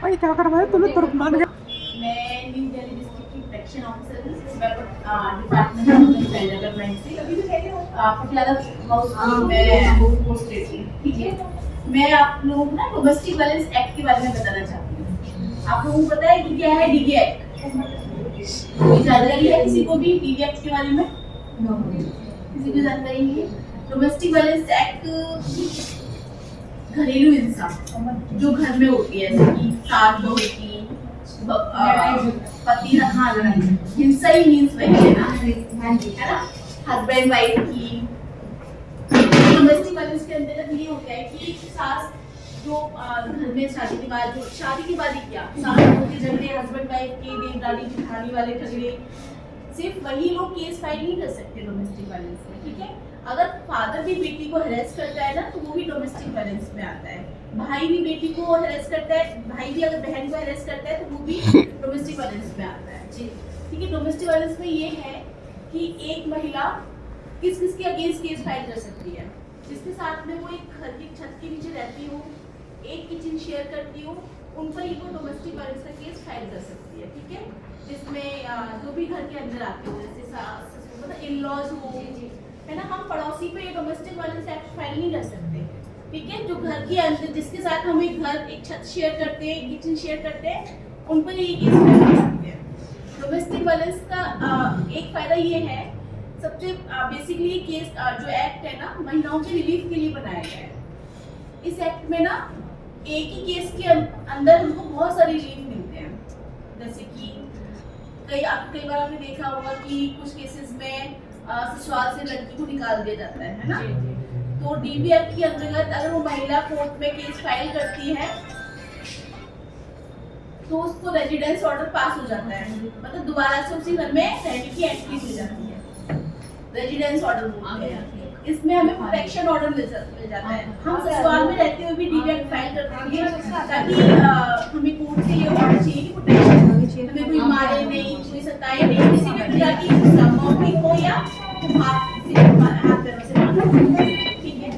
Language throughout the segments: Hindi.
भाई क्या करवाया तूने तुरंत मान गया। मैं न्यू दिल्ली डिस्ट्रिक्ट की प्रोटेक्शन ऑफिसर हूँ। डिपार्टमेंट ऑफ चाइल्ड डेवलपमेंट से पटियाला हाउस में पोस्टेड हूँ। ठीक है, मैं आप लोगों को ना डोमेस्टिक वायलेंस एक्ट के बारे में बताना चाहती हूँ। आप लोगों को पता है कि क्या है डीवी एक्ट? कोई जानकारी है किसी को भी डीवी एक्ट के बारे में? किसी को जानकारी नहीं है? डोमेस्टिक वायलेंस एक्ट घरेलू हिंसा जो घर में होती है, जैसे कि सास बहू की पति हाँ हिंसा ही मीन्स वही है ना, हस्बैंड वाइफ की। डोमेस्टिक वायलेंस के अंतर्गत ये होता है कि सास जो घर में शादी के बाद ही क्या सास बहू के झगड़े, हस्बैंड वाइफ के देवदारी जेठानी वाले झगड़े, सिर्फ वही लोग केस फाइल नहीं कर सकते डोमेस्टिक वायलेंस में। ठीक है, अगर फादर भी बेटी को हेरेस करता है ना तो वो भी डोमेस्टिक वायलेंस में आता है। भाई भी बेटी को हेरेस करता है, भाई भी अगर बहन को हेरेस करता है तो वो भी डोमेस्टिक वायलेंस में आता है। जी ठीक है, डोमेस्टिक वायलेंस में ये है कि एक महिला किस किस के अगेंस्ट केस फाइल कर सकती है? जिसके साथ में वो एक घर की छत के नीचे रहती हो, एक किचन शेयर करती हो, उन पर ही वो डोमेस्टिक वायलेंस का केस फाइल कर सकती है। ठीक है, जिसमें जो भी घर के अंदर आते हो, जैसे सास मतलब इन लॉज हो, है ना, हम पड़ोसी पे डोमेस्टिक वायलेंस एक्ट फाइल नहीं कर सकते। ठीक है, जो घर के अंदर जिसके साथ हम एक घर एक छत शेयर करते हैं, किचन शेयर करते हैं, उन पर ये केस फाइल कर सकते हैं। डोमेस्टिक वायलेंस का एक फायदा ये है, सबसे बेसिकली केस जो एक्ट है ना महिलाओं के रिलीफ के लिए बनाया गया है। इस एक्ट में ना एक ही केस के अंदर हमको बहुत सारे रिलीफ मिलते हैं। जैसे कि कई बार आपने देखा होगा कि कुछ केसेस में ससुराल से लड़की को निकाल दिया जाता है ना। तो डीवी एक्ट के अंतर्गत अगर वो महिला कोर्ट में केस फाइल करती है तो उसको रेजिडेंस ऑर्डर पास हो जाता है, मतलब दोबारा से उसी घर में रहने की एंट्री मिल जाती है, रेजिडेंस ऑर्डर बोलते हैं। इसमें हमें प्रोटेक्शन ऑर्डर मिल जाता है। हम ससुराल में रहते हुए भी डीवी एक्ट फाइल करते हैं ताकि हमें कोर्ट से ये ऑर्डर चाहिए कि प्रोटेक्शन हमें कोई मारे नहीं, कोई सताए नहीं, किसी भी प्रकार की मॉबिंग हो या हाथ पैरों से मारना। ठीक है,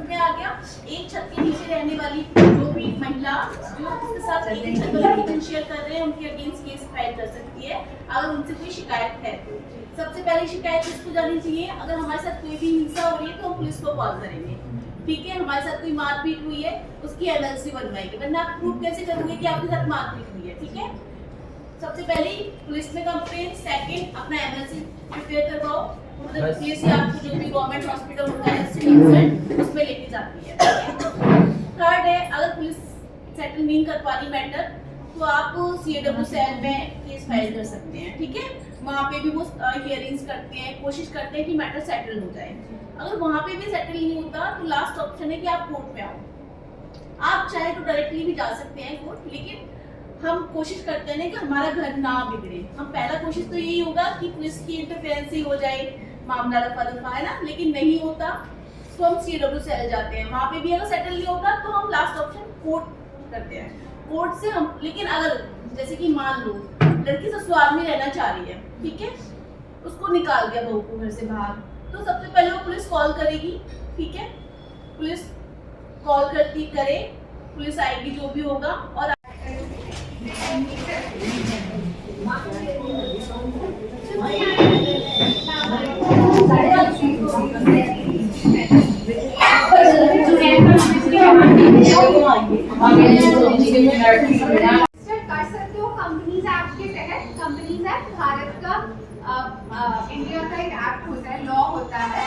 में आ गया एक छत के नीचे रहने वाली जो भी महिला जो उसके साथ एक छत पर किचन शेयर कर रहे हैं, उनके अगेंस्ट केस फाइल कर सकती है अगर उनसे कोई शिकायत है तो। सबसे पहले शिकायत किसको जानी चाहिए? अगर हमारे साथ कोई भी हिंसा हो रही है तो हम पुलिस को कॉल करेंगे। ठीक है, हमारे साथ कोई मारपीट हुई है उसकी एमएलसी बनवाएंगे, वरना आप प्रूव कैसे करोगे कि आपके साथ मारपीट हुई है? ठीक है, सबसे पहले पुलिस में कंप्लेंट, सेकंड अपना एमएलसी प्रिपेयर करवाओ, मतलब पीएससी आपको जो भी गवर्नमेंट हॉस्पिटल होता है उसमें लेके जाती है। थर्ड है, अगर पुलिस सेटल नहीं कर पा रही मैटर तो आप सीएडब्ल्यू सेल में केस फाइल कर सकते हैं। ठीक है, वहाँ पे भी वो हियरिंग्स करते हैं, कोशिश करते हैं कि मैटर सेटल हो जाए। अगर वहाँ पे भी सेटल नहीं होता तो लास्ट ऑप्शन है कि आप कोर्ट में आओ। आप चाहे तो डायरेक्टली भी जा सकते हैं कोर्ट, लेकिन हम कोशिश करते हैं कि हमारा घर ना बिगड़े। हम पहला कोशिश तो यही होगा कि पुलिस की इंटरफेरेंस ही हो जाए, मामला रफा दफा, है ना, लेकिन नहीं होता तो हम सीडब्ल्यू सेल जाते हैं। वहाँ पे भी अगर सेटल नहीं होता तो हम लास्ट ऑप्शन कोर्ट करते हैं। कोर्ट से हम, लेकिन अगर जैसे कि मान लो लड़की ससुराल में रहना चाह रही है, ठीक है, उसको निकाल दिया बहू को घर से बाहर, तो सबसे पहले वो पुलिस कॉल करेगी। ठीक है, पुलिस कॉल करे, पुलिस आएगी जो भी होगा, और कर सकते हो कंपनीज एक्ट के तहत। कंपनीज एक्ट भारत का इंडिया का एक एक्ट होता है, लॉ होता है।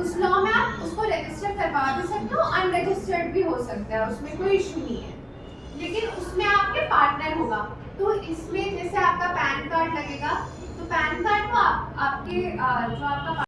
उस लॉ में आप उसको रजिस्टर करवा भी सकते हो, अनरजिस्टर्ड भी हो सकता है, उसमें कोई इशू नहीं है, लेकिन उसमें आपके पार्टनर होगा। तो इसमें जैसे आपका पैन कार्ड लगेगा, तो पैन कार्ड को आपके जो आपका